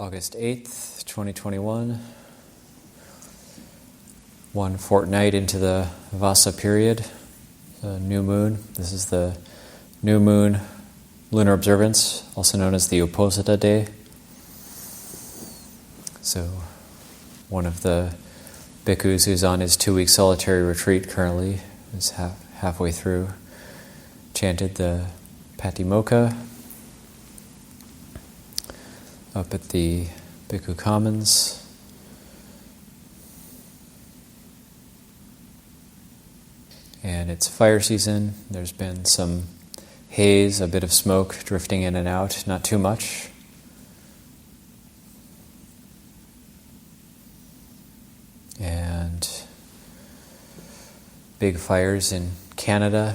August 8th, 2021. One fortnight into the Vasa period, the new moon. This is the new moon lunar observance, also known as the Uposatha day. So, one of the bhikkhus who's on his 2-week solitary retreat currently is halfway through, chanted the Patimokkha up at the Bhikkhu Commons. And it's fire season. There's been some haze, a bit of smoke drifting in and out, not too much. And big fires in Canada.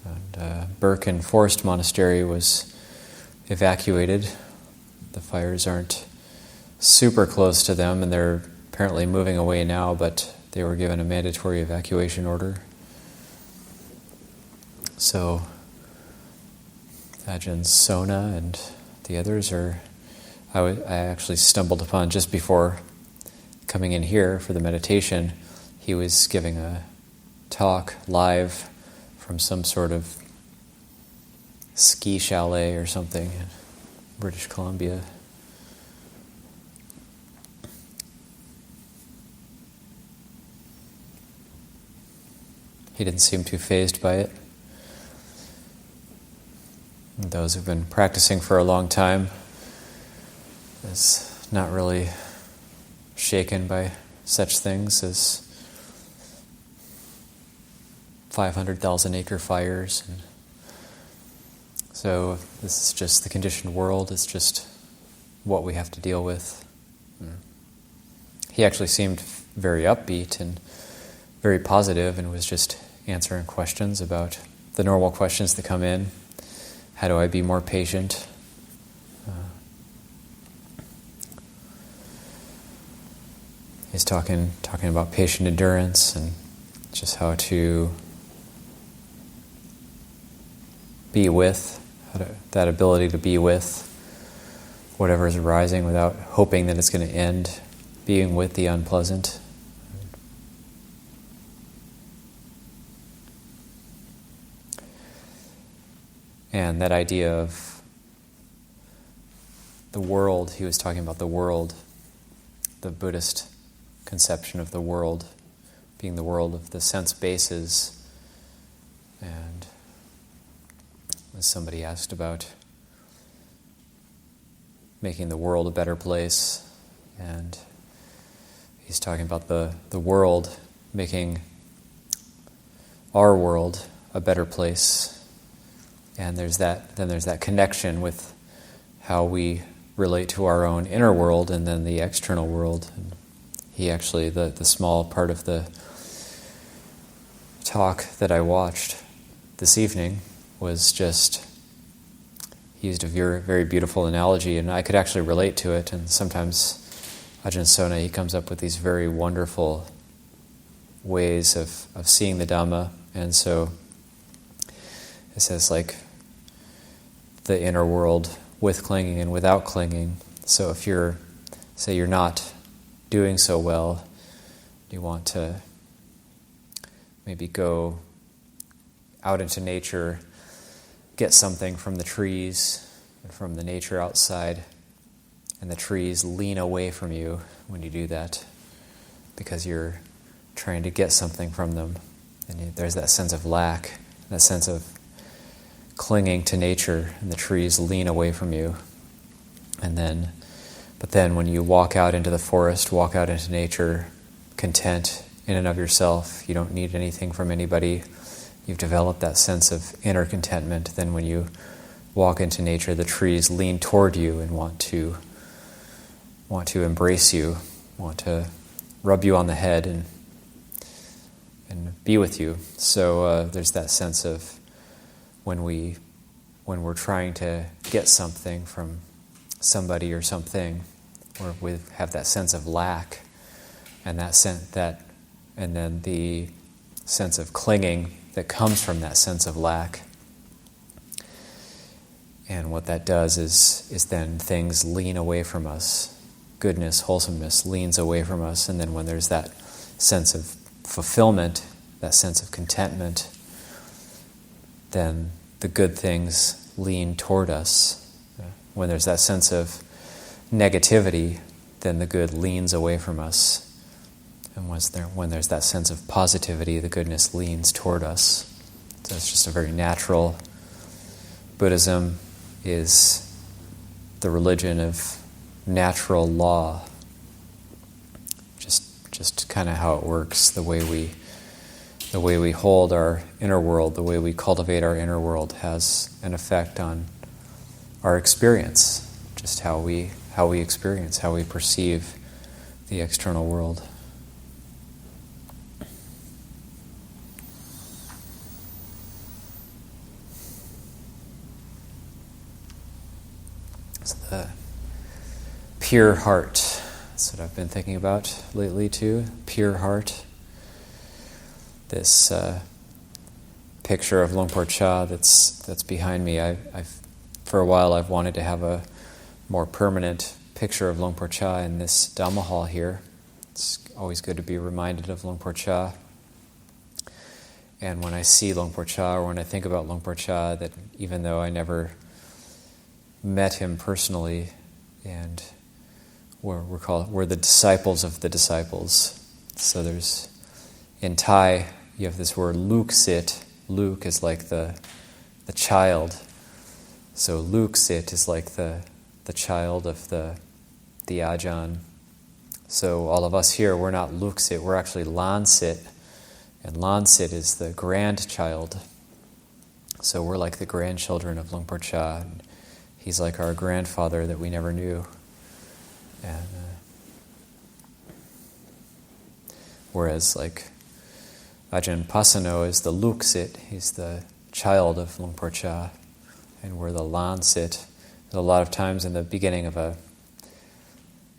And Burke and Forest Monastery was evacuated. The fires aren't super close to them, and they're apparently moving away now, but they were given a mandatory evacuation order. So, Ajahn Ñāṇiko and the others I actually stumbled upon just before coming in here for the meditation. He was giving a talk live from some sort of ski chalet or something in British Columbia. He didn't seem too fazed by it. And those who've been practicing for a long time is not really shaken by such things as 500,000 acre fires. And so this is just the conditioned world. It's just what we have to deal with. He actually seemed very upbeat and very positive and was just answering questions about the normal questions that come in. How do I be more patient? He's talking about patient endurance and just how to be with, that ability to be with whatever is arising without hoping that it's going to end, being with the unpleasant. And that idea of the world, he was talking about the world, the Buddhist conception of the world being the world of the sense bases. And as somebody asked about making the world a better place, and he's talking about the world making our world a better place. And there's that connection with how we relate to our own inner world and then the external world. And he actually, the small part of the talk that I watched this evening was just, he used a very, very beautiful analogy, and I could actually relate to it. And sometimes Ajahn Ñāṇiko, he comes up with these very wonderful ways of seeing the Dhamma. And so it says like the inner world with clinging and without clinging. So if you're not doing so well, you want to maybe go out into nature, get something from the trees and from the nature outside, and the trees lean away from you when you do that because you're trying to get something from them. And there's that sense of lack, that sense of clinging to nature, and the trees lean away from you. But then when you walk out into the forest, walk out into nature, content in and of yourself, you don't need anything from anybody, you've developed that sense of inner contentment, then when you walk into nature, the trees lean toward you and want to embrace you, want to rub you on the head and be with you. So there's that sense of when we're trying to get something from somebody or something, or we have that sense of lack, and and then the sense of clinging that comes from that sense of lack. And what that does is then things lean away from us. Goodness, wholesomeness leans away from us. And then when there's that sense of fulfillment, that sense of contentment, then the good things lean toward us. When there's that sense of negativity, then the good leans away from us. And when there's that sense of positivity, the goodness leans toward us. So it's just a very natural. Buddhism is the religion of natural law. Just kind of how it works, the way we hold our inner world, the way we cultivate our inner world has an effect on our experience, just how we experience, how we perceive the external world. So the pure heart, that's what I've been thinking about lately too, pure heart. This picture of Luang Por Chah that's behind me, for a while I've wanted to have a more permanent picture of Luang Por Chah in this Dhamma hall here. It's always good to be reminded of Luang Por Chah. And when I see Luang Por Chah, or when I think about Luang Por Chah, that even though I never met him personally, and we're the disciples of the disciples. So there's, in Thai, you have this word Luk Sit. Luk is like the child. So Luk Sit is like the child of the Ajahn. So all of us here, we're not Luk Sit, we're actually Lan Sit. And Lan Sit is the grandchild. So we're like the grandchildren of Luang Por Chah. And he's like our grandfather that we never knew. And whereas like Ajahn Pasano is the Luk Sit, he's the child of Luang Por Chah. And we're the Lan Sit. A lot of times in the beginning of a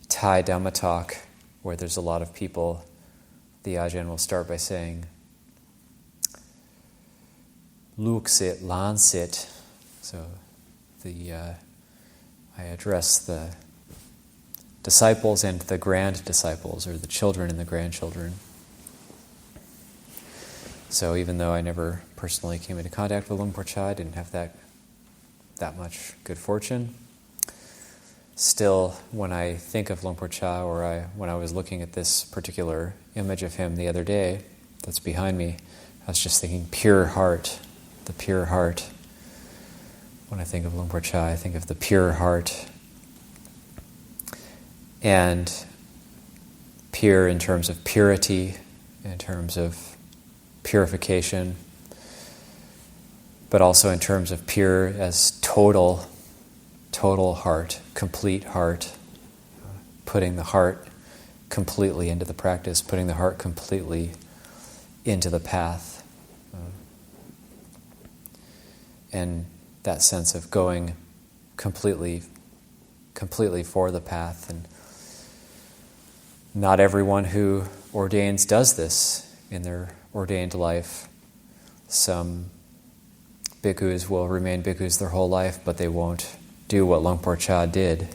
Thai Dhamma talk, where there's a lot of people, the Ajahn will start by saying, Luk Sit, Lan Sit. So I address the disciples and the grand disciples, or the children and the grandchildren. So even though I never personally came into contact with Luang Por Chah, I didn't have that much good fortune. Still, when I think of Luang Por Chah, or when I was looking at this particular image of him the other day that's behind me, I was just thinking pure heart, the pure heart. When I think of Luang Por Chah, I think of the pure heart. And pure in terms of purity, in terms of purification, but also in terms of pure as total heart, complete heart, putting the heart completely into the practice, putting the heart completely into the path. And that sense of going completely for the path. And not everyone who ordains does this in their ordained life. Some bhikkhus will remain bhikkhus their whole life, but they won't do what Luang Por Chah did.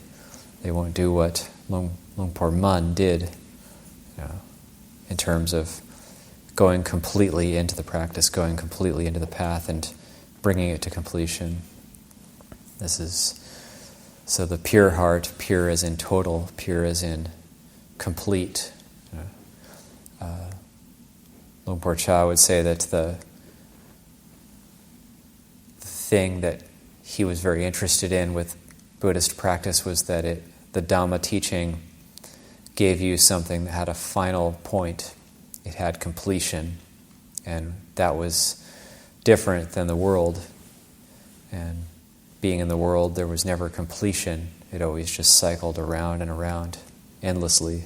They won't do what Luang Por Mun did, in terms of going completely into the practice, going completely into the path, and bringing it to completion. This is so the pure heart, pure as in total, pure as in complete. Luang Por Chah would say that the thing that he was very interested in with Buddhist practice was that the Dhamma teaching gave you something that had a final point. It had completion, and that was different than the world. And being in the world, there was never completion. It always just cycled around and around endlessly.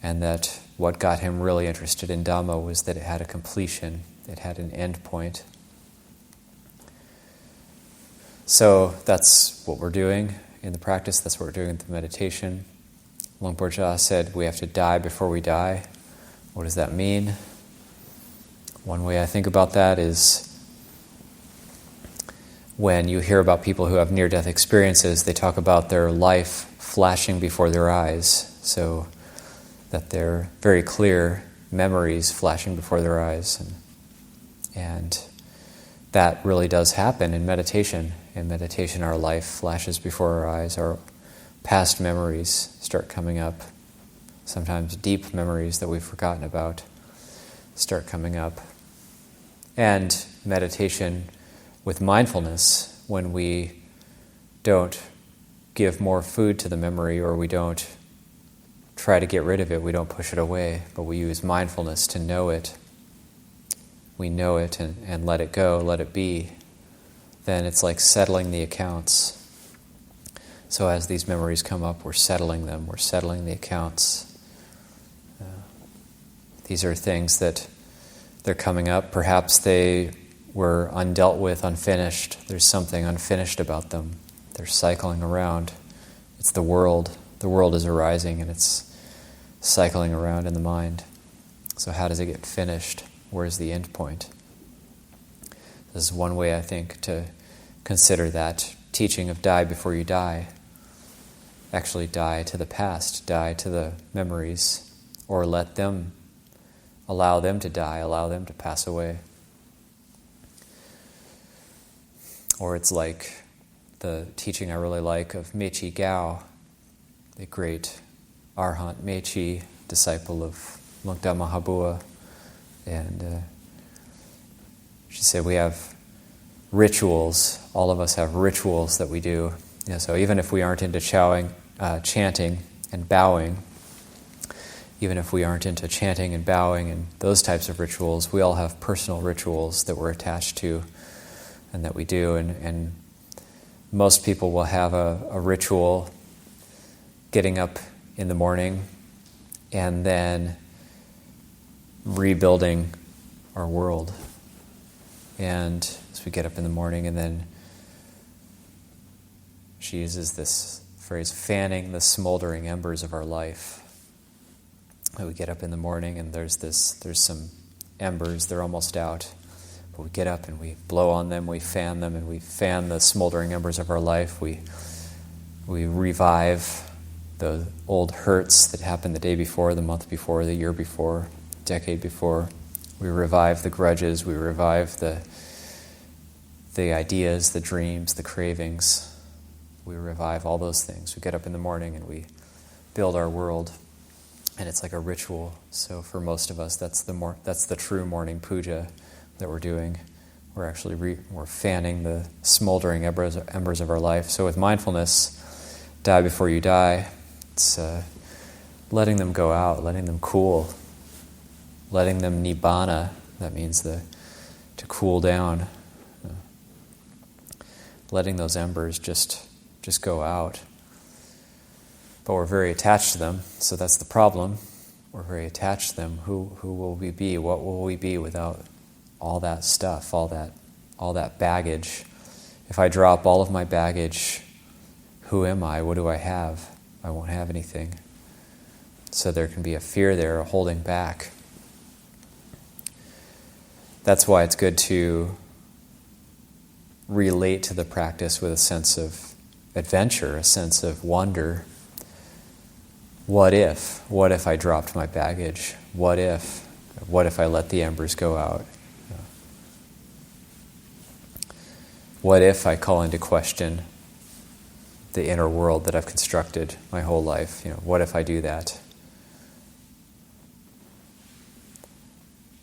And that what got him really interested in Dhamma was that it had a completion. It had an end point. So that's what we're doing in the practice. That's what we're doing in the meditation. Luang Por Chah said we have to die before we die. What does that mean? One way I think about that is when you hear about people who have near-death experiences, they talk about their life flashing before their eyes, so that they're very clear memories flashing before their eyes. And that really does happen in meditation. In meditation, our life flashes before our eyes. Our past memories start coming up. Sometimes deep memories that we've forgotten about start coming up. And meditation with mindfulness, when we don't give more food to the memory, or we don't try to get rid of it, we don't push it away, but we use mindfulness to know it. We know it and let it go, let it be. Then it's like settling the accounts. So as these memories come up, we're settling them, we're settling the accounts. These are things that they're coming up. Perhaps they were undealt with, unfinished. There's something unfinished about them. They're cycling around. It's the world. The world is arising and it's cycling around in the mind. So how does it get finished? Where's the end point? This is one way, I think, to consider that teaching of die before you die. Actually die to the past, die to the memories, or allow them to die, allow them to pass away. Or it's like the teaching I really like of Mechi Gao, the great Arhat Mechi, disciple of Lungta Mahabua. And she said we have rituals, all of us have rituals that we do. So even if we aren't into chanting and bowing, even if we aren't into chanting and bowing and those types of rituals, we all have personal rituals that we're attached to and that we do. And most people will have a ritual getting up in the morning and then rebuilding our world. And as we get up in the morning, and then she uses this phrase, fanning the smoldering embers of our life. We get up in the morning and there's some embers, they're almost out. But we get up and we blow on them, we fan them, and we fan the smoldering embers of our life. We revive the old hurts that happened the day before, the month before, the year before, decade before. We revive the grudges, we revive the ideas, the dreams, the cravings. We revive all those things. We get up in the morning and we build our world. And it's like a ritual. So for most of us, that's the true morning puja that we're doing. We're actually we're fanning the smoldering embers of our life. So with mindfulness, die before you die, it's letting them go out, letting them cool, letting them nibbana. That means to cool down, letting those embers just go out. But we're very attached to them, so that's the problem. We're very attached to them. Who will we be? What will we be without all that stuff, all that baggage? If I drop all of my baggage, who am I? What do I have? I won't have anything. So there can be a fear there, a holding back. That's why it's good to relate to the practice with a sense of adventure, a sense of wonder. What if? What if I dropped my baggage? What if I let the embers go out? What if I call into question the inner world that I've constructed my whole life? What if I do that?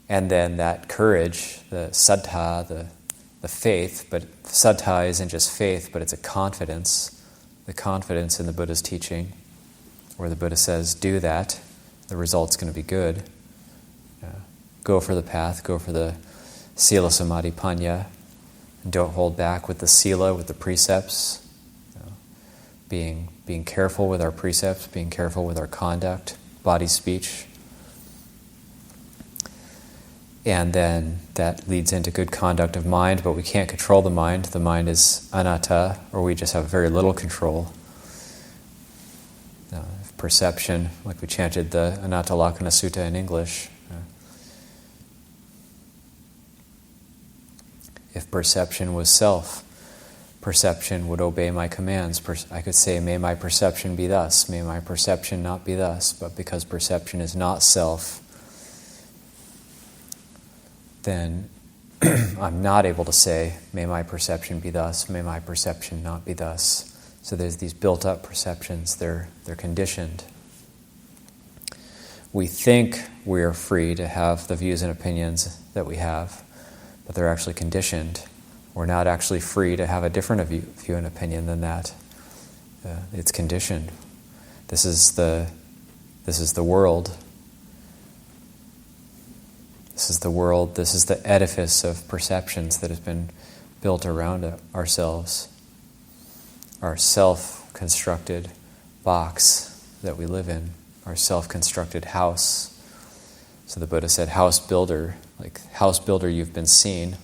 And then that courage, the saddha, the faith, but saddha isn't just faith, but it's a confidence, the confidence in the Buddha's teaching, where the Buddha says, do that, the result's going to be good. Go for the path, go for the sila samadhi panya, and don't hold back with the sila, with the precepts. Being careful with our precepts, being careful with our conduct, body, speech. And then that leads into good conduct of mind, but we can't control the mind. The mind is anatta, or we just have very little control. Perception, like we chanted the Anatta Lakkhana Sutta in English. If perception was self, perception would obey my commands. I could say, may my perception be thus, may my perception not be thus. But because perception is not self, then I'm not able to say, may my perception be thus, may my perception not be thus. So there's these built-up perceptions, they're conditioned. We think we are free to have the views and opinions that we have, but they're actually conditioned. We're not actually free to have a different view and opinion than that. It's conditioned. This is the world. This is the world. This is the edifice of perceptions that has been built around ourselves. Our self-constructed box that we live in. Our self-constructed house. So the Buddha said, house builder, like house builder you've been seen.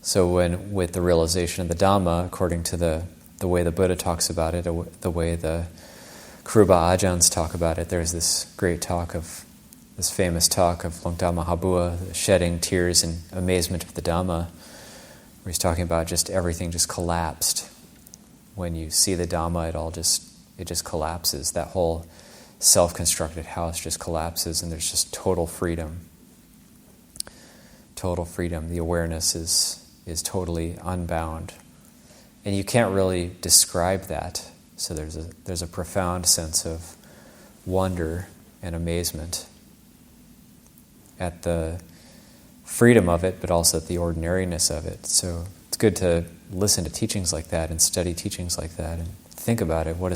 So with the realization of the Dhamma, according to the way the Buddha talks about it, the way the Kruba Ajahns talk about it, there's this famous talk of Longda Mahabua, shedding tears in amazement of the Dhamma, where he's talking about just everything just collapsed. When you see the Dhamma, it just collapses. That whole self-constructed house just collapses, and there's just total freedom. Total freedom. The awareness is totally unbound. And you can't really describe that. So there's a profound sense of wonder and amazement at the freedom of it, but also at the ordinariness of it. So it's good to listen to teachings like that and study teachings like that and think about it. What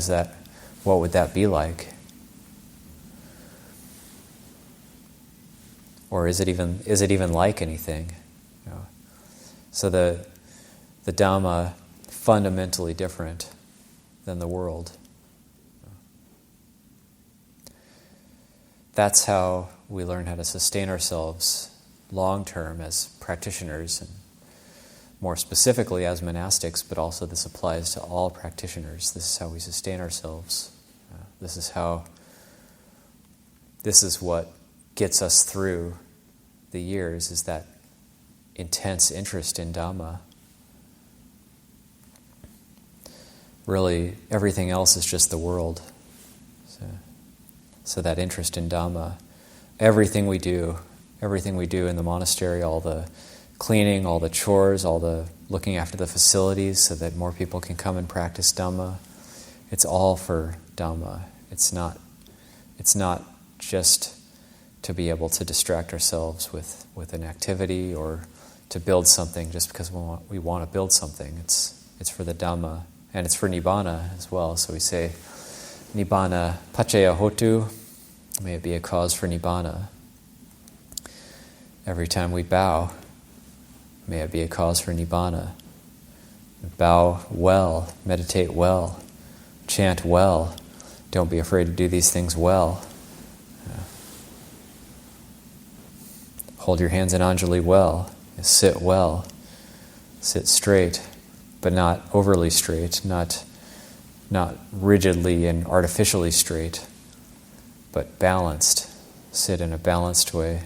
would that be like? Or is it even like anything? You know? So the Dhamma fundamentally different than the world. That's how we learn how to sustain ourselves long term as practitioners, and more specifically as monastics, but also this applies to all practitioners. This is how we sustain ourselves. This is what gets us through the years, is that intense interest in Dhamma. Really, everything else is just the world. So that interest in Dhamma, everything we do in the monastery, all the cleaning, all the chores, all the looking after the facilities so that more people can come and practice Dhamma, it's all for Dhamma. It's not just to be able to distract ourselves with an activity or to build something just because we want to build something. It's for the Dhamma, and it's for Nibbana as well. So we say, Nibbana paccaya hotu, may it be a cause for Nibbana. Every time we bow, may it be a cause for Nibbana. Bow well, meditate well, chant well. Don't be afraid to do these things well. Hold your hands in Anjali well. Sit well. Sit straight, but not overly straight, not rigidly and artificially straight, but balanced. Sit in a balanced way.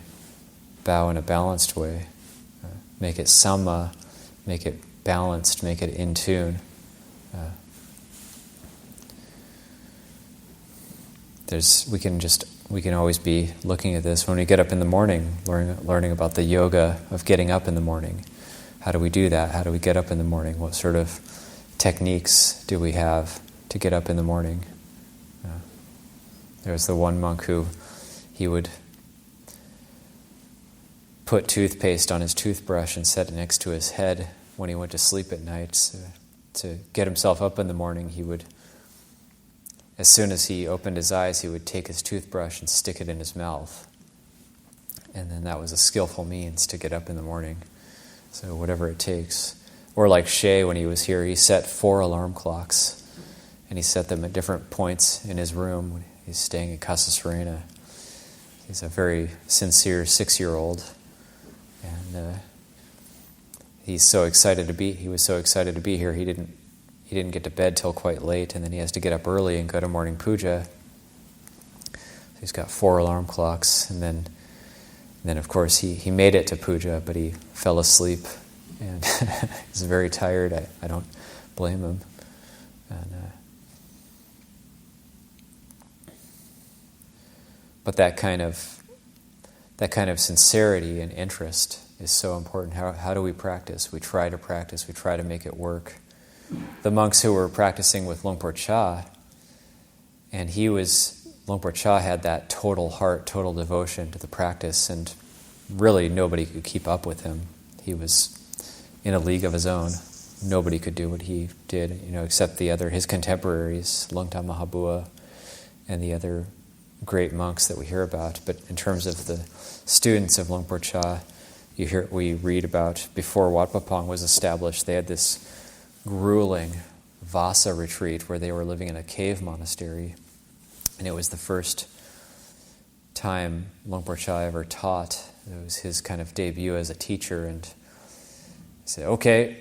Bow in a balanced way. Make it samma, make it balanced, make it in tune. We can always be looking at this when we get up in the morning, learning about the yoga of getting up in the morning. How do we do that? How do we get up in the morning? What sort of techniques do we have to get up in the morning? There was the one monk who he would put toothpaste on his toothbrush and set it next to his head when he went to sleep at night. So to get himself up in the morning, he would, as soon as he opened his eyes, he would take his toothbrush and stick it in his mouth. And then that was a skillful means to get up in the morning. So whatever it takes. Or like Shea, when he was here, he set 4 alarm clocks. And he set them at different points in his room when he's staying at Casa Serena. He's a very sincere 6-year-old. And he was so excited to be here. He didn't get to bed till quite late, and then he has to get up early and go to morning puja. So he's got 4 alarm clocks, and then of course he made it to puja, but he fell asleep and he's very tired. I don't blame him. But that kind of sincerity and interest is so important. How do we practice? We try to practice. We try to make it work. The monks who were practicing with Lungpo Cha, and Lungpo Cha had that total heart, total devotion to the practice, and really nobody could keep up with him. He was in a league of his own. Nobody could do what he did, except his contemporaries, Lungta Mahabua, and the other great monks that we hear about. But in terms of the students of Lungpo Cha, we read about before Wat Pah Pong was established, they had this grueling Vasa retreat where they were living in a cave monastery, and it was the first time Lungpo Cha ever taught. It was his kind of debut as a teacher, and he said, "Okay,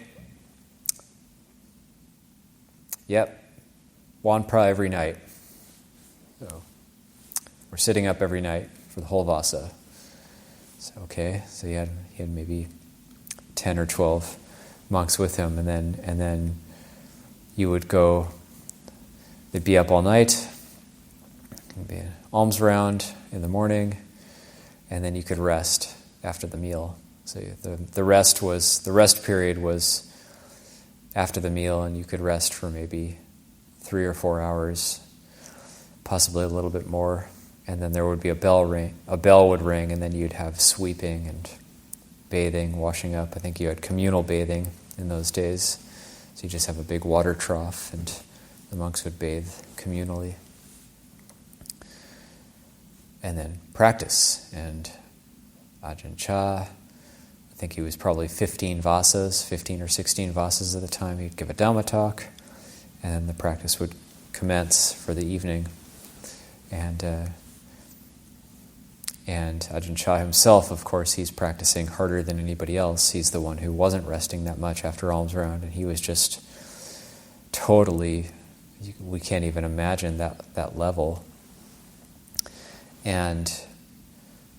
yep, Wanpra every night." So we're sitting up every night for the whole Vasa. So so he had maybe 10 or 12 monks with him, and then you would go. They'd be up all night. There'd be an alms round in the morning, and then you could rest after the meal. So the rest period was after the meal, and you could rest for maybe 3 or 4 hours, possibly a little bit more. And then there would be a bell would ring, and then you'd have sweeping and bathing, washing up. I think you had communal bathing in those days. So you just have a big water trough, and the monks would bathe communally. And then practice. And Ajahn Chah, I think he was probably 15 or 16 vasas at the time. He'd give a Dhamma talk, and then the practice would commence for the evening. And Ajahn Chah himself, of course, he's practicing harder than anybody else. He's the one who wasn't resting that much after alms round, and he was just totally, we can't even imagine that level.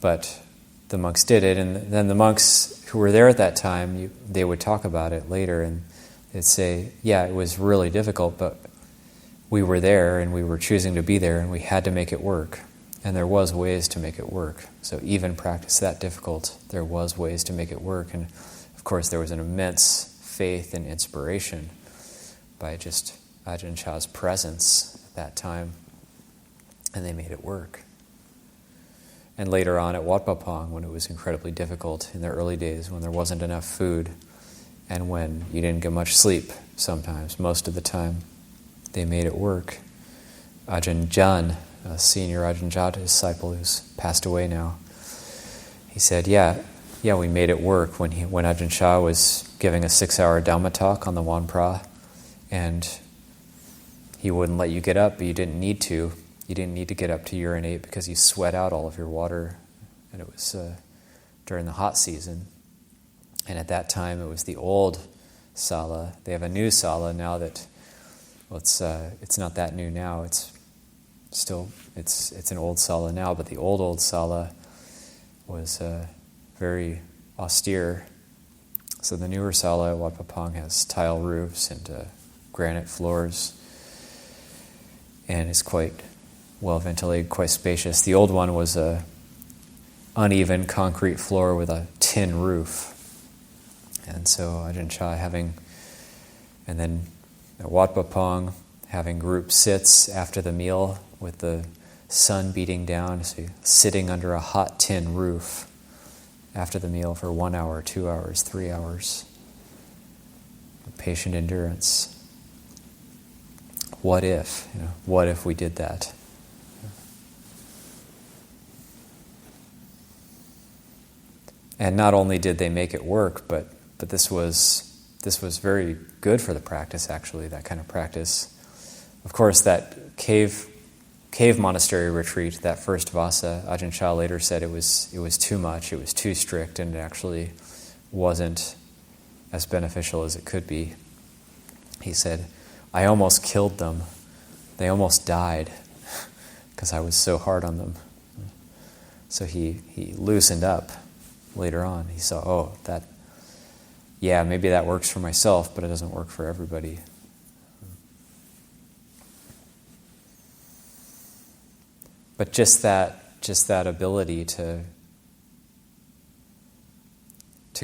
But the monks did it, and then the monks who were there at that time, they would talk about it later, and they'd say, yeah, it was really difficult, but we were there, and we were choosing to be there, and we had to make it work. And there was ways to make it work. So even practice that difficult, there was ways to make it work. And of course there was an immense faith and inspiration by just Ajahn Chah's presence at that time. And they made it work. And later on at Wat Pah Pong, when it was incredibly difficult in the early days, when there wasn't enough food, and when you didn't get much sleep sometimes, most of the time, they made it work. Ajahn Ñāṇiko, a senior Ajahn Chah disciple who's passed away now, he said, yeah, we made it work when Ajahn Chah was giving a 6-hour Dhamma talk on the Wanpra, and he wouldn't let you get up, but you didn't need to. You didn't need to get up to urinate because you sweat out all of your water, and it was during the hot season. And at that time, it was the old sala. They have a new sala now that, it's not that new now. It's an old sala now, but the old sala was very austere. So the newer sala at Wat Pah Pong has tile roofs and granite floors, and is quite well ventilated, quite spacious. The old one was a uneven concrete floor with a tin roof. And so Ajahn Chah and then at Wat Pah Pong, having group sits after the meal with the sun beating down, so sitting under a hot tin roof after the meal for 1 hour, 2 hours, 3 hours. Patient endurance. What if? What if we did that? And not only did they make it work, but this was very good for the practice, actually, that kind of practice. Of course, that cave monastery retreat, that first Vasa, Ajahn Chah later said it was too much, it was too strict, and it actually wasn't as beneficial as it could be. He said, I almost killed them. They almost died because I was so hard on them. So he loosened up later on. He saw, that yeah, maybe that works for myself, but it doesn't work for everybody. But just that ability to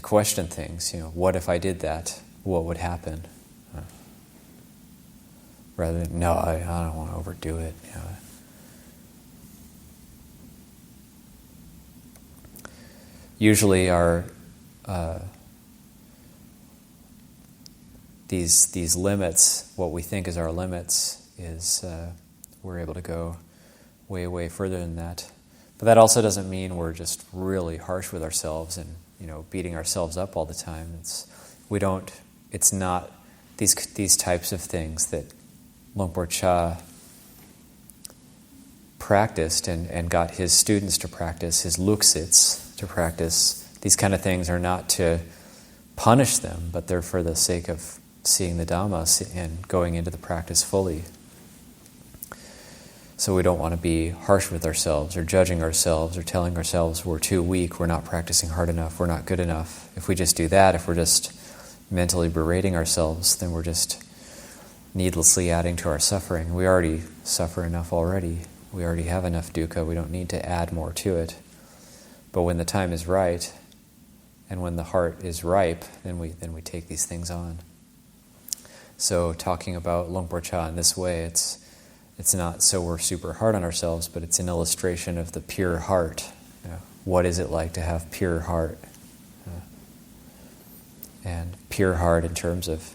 question things, what if I did that? What would happen? Rather than, no, I don't want to overdo it. Usually our these limits, what we think is our limits, is we're able to go way, way further than that. But that also doesn't mean we're just really harsh with ourselves and beating ourselves up all the time. It's not these types of things that Luang Por Chah practiced and got his students to practice, his luksits to practice. These kind of things are not to punish them, but they're for the sake of seeing the Dhamma and going into the practice fully. So we don't want to be harsh with ourselves or judging ourselves or telling ourselves we're too weak, we're not practicing hard enough, we're not good enough. If we just do that, if we're just mentally berating ourselves, then we're just needlessly adding to our suffering. We already suffer enough already. We already have enough dukkha. We don't need to add more to it. But when the time is right, and when the heart is ripe, then we take these things on. So talking about Luang Por Chah in this way, it's not so we're super hard on ourselves, but it's an illustration of the pure heart. What is it like to have pure heart? And pure heart in terms of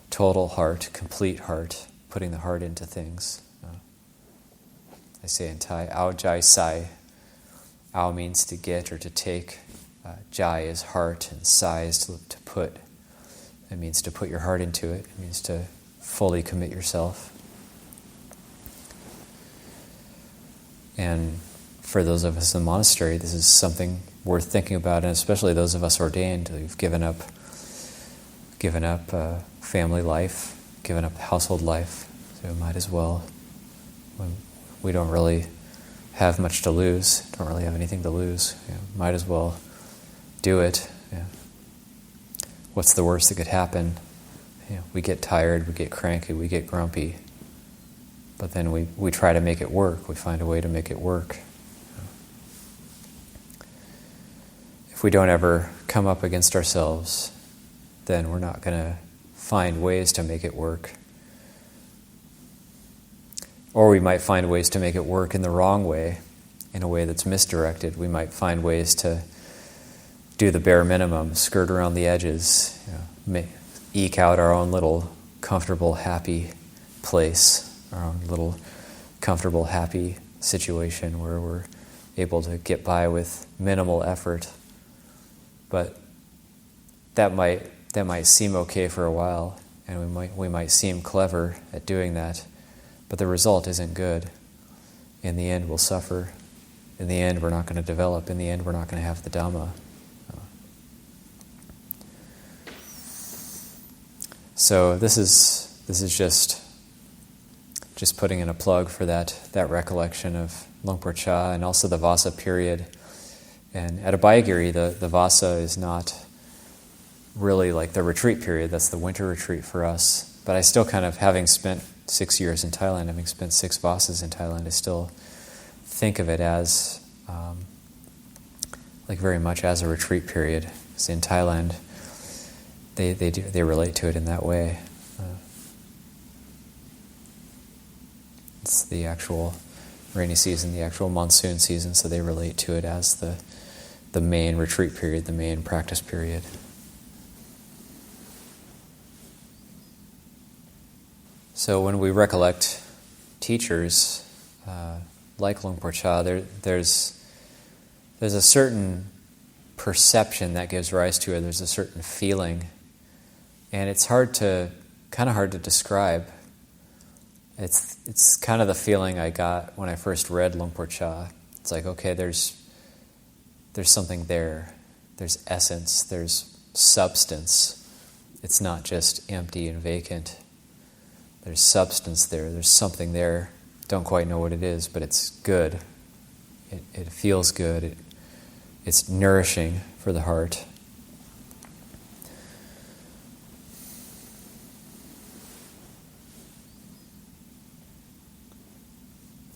total heart, complete heart, putting the heart into things. I say in Thai, ao jai sai. Ao means to get or to take. Jai is heart, and sai is to put. It means to put your heart into it. It means to fully commit yourself. And for those of us in the monastery, this is something worth thinking about, and especially those of us ordained who've given up family life, given up household life. So we might as well, when we don't really have much to lose, don't really have anything to lose, might as well do it. What's the worst that could happen? We get tired, we get cranky, we get grumpy. But then we try to make it work. We find a way to make it work. If we don't ever come up against ourselves, then we're not going to find ways to make it work. Or we might find ways to make it work in the wrong way, in a way that's misdirected. We might find ways to do the bare minimum, skirt around the edges, eke out our own little comfortable, happy place, our own little comfortable, happy situation where we're able to get by with minimal effort. But that might seem okay for a while, and we might seem clever at doing that, but the result isn't good. In the end, we'll suffer. In the end, we're not going to develop. In the end, we're not going to have the Dhamma. So this is just putting in a plug for that recollection of Luang Por Chah and also the Vasa period. And at Abhayagiri, the Vasa is not really like the retreat period. That's the winter retreat for us. But I still kind of, having spent 6 years in Thailand, having spent 6 Vasas in Thailand, I still think of it as like very much as a retreat period. Because in Thailand, they relate to it in that way. It's the actual rainy season, the actual monsoon season, so they relate to it as the main retreat period, the main practice period. So when we recollect teachers like Luang Por Chah, there's a certain perception that gives rise to it. There's a certain feeling, and it's kind of hard to describe. It's kind of the feeling I got when I first read Luang Por Chah. It's like, okay, there's something there. There's essence. There's substance. It's not just empty and vacant. There's substance there. There's something there. Don't quite know what it is, but it's good. It feels good. It's nourishing for the heart.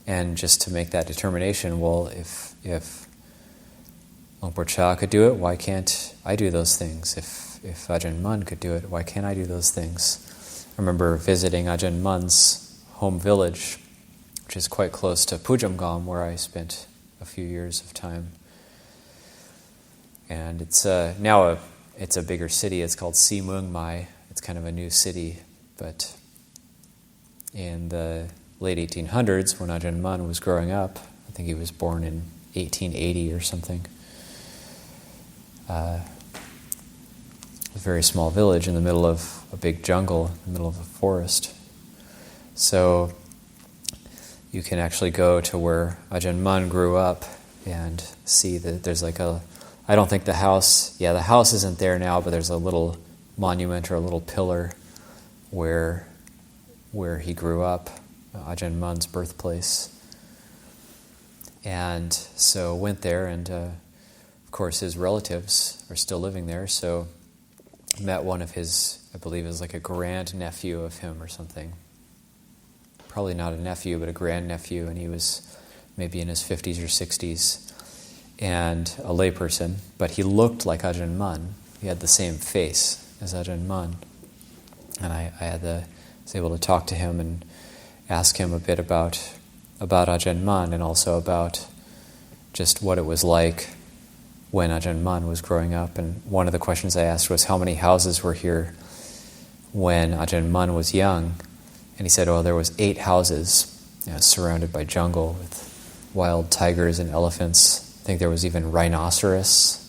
And just to make that determination, well, if Luang Por could do it, why can't I do those things? If Ajahn Mun could do it, why can't I do those things? I remember visiting Ajahn Mun's home village, which is quite close to Pujamgam, where I spent a few years of time. And it's now it's a bigger city. It's called Si Muang Mai. It's kind of a new city, but in the late 1800s, when Ajahn Mun was growing up, I think he was born in 1880 or something. A very small village in the middle of a big jungle, in the middle of a forest. So you can actually go to where Ajahn Mun grew up and see that there's like I don't think the house isn't there now, but there's a little monument or a little pillar where he grew up, Ajahn Mun's birthplace. And so went there, and of course his relatives are still living there, so met one of his, I believe it was like a grandnephew of him or something. Probably not a nephew, but a grandnephew, and he was maybe in his 50s or 60s, and a layperson, but he looked like Ajahn Mun. He had the same face as Ajahn Mun. And I was able to talk to him and ask him a bit about Ajahn Mun, and also about just what it was like when Ajahn Mun was growing up. And one of the questions I asked was how many houses were here when Ajahn Mun was young. And he said, there was 8 houses, surrounded by jungle with wild tigers and elephants. I think there was even rhinoceros,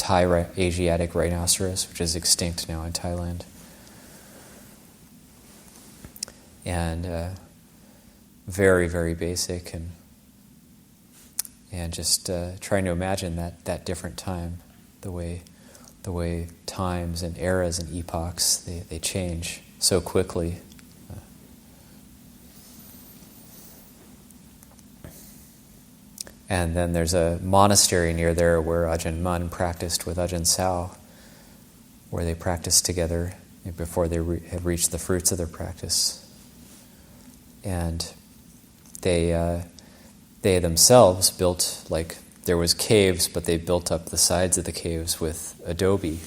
Asiatic rhinoceros, which is extinct now in Thailand. And very, very basic, and just trying to imagine that different time, the way times and eras and epochs they change so quickly. And then there's a monastery near there where Ajahn Mun practiced with Ajahn Sao, where they practiced together before they had reached the fruits of their practice. And they themselves built, like, there was caves, but they built up the sides of the caves with adobe.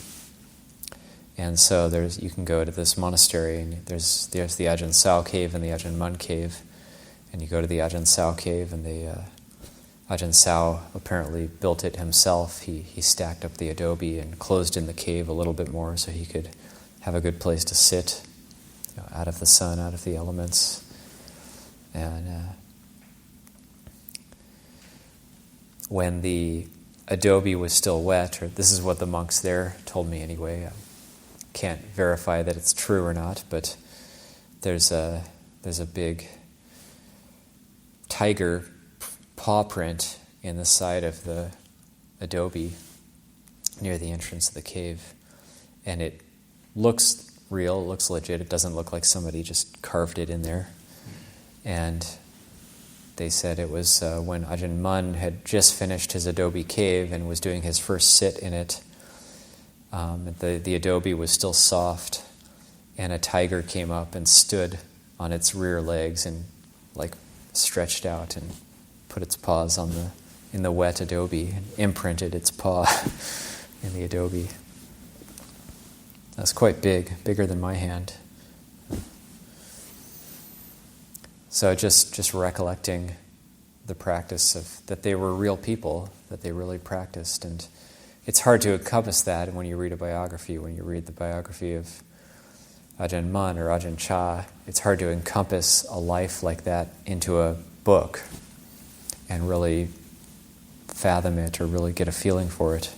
And so you can go to this monastery, and there's the Ajahn Sao cave and the Ajahn Mun cave. And you go to the Ajahn Sao cave, and Ajahn Sao apparently built it himself. He stacked up the adobe and closed in the cave a little bit more so he could have a good place to sit, out of the sun, out of the elements. And when the adobe was still wet, or this is what the monks there told me anyway, I can't verify that it's true or not, but there's a big tiger paw print in the side of the adobe near the entrance of the cave, and it looks real, it looks legit. It doesn't look like somebody just carved it in there. And they said it was when Ajahn Mun had just finished his adobe cave and was doing his first sit in it. The adobe was still soft, and a tiger came up and stood on its rear legs and stretched out and put its paws in the wet adobe and imprinted its paw in the adobe. That's quite big, bigger than my hand. So just recollecting the practice of that they were real people, that they really practiced. And it's hard to encompass that when you read a biography. When you read the biography of Ajahn Mun or Ajahn Chah, it's hard to encompass a life like that into a book and really fathom it or really get a feeling for it.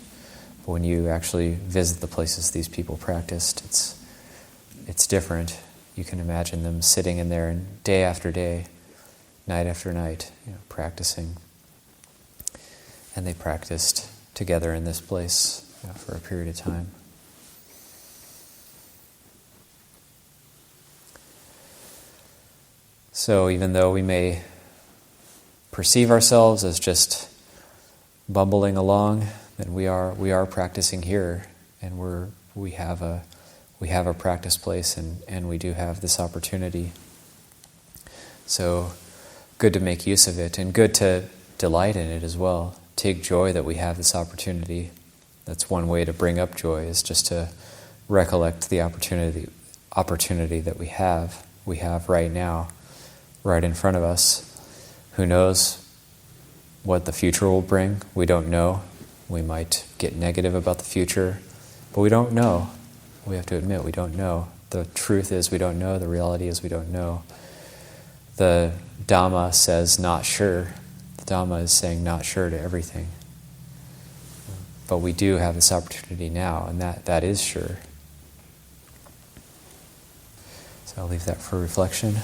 But when you actually visit the places these people practiced, it's different. You can imagine them sitting in there and day after day, night after night, practicing. And they practiced together in this place for a period of time. So even though we may perceive ourselves as just bumbling along, then we are practicing here, and we have a practice place, and we do have this opportunity. So good to make use of it and good to delight in it as well. Take joy that we have this opportunity. That's one way to bring up joy, is just to recollect the opportunity that we have right now, right in front of us. Who knows what the future will bring? We don't know. We might get negative about the future, but we don't know. We have to admit we don't know. The truth is we don't know. The reality is we don't know. The Dhamma says not sure. The Dhamma is saying not sure to everything. But we do have this opportunity now, and that is sure. So I'll leave that for reflection.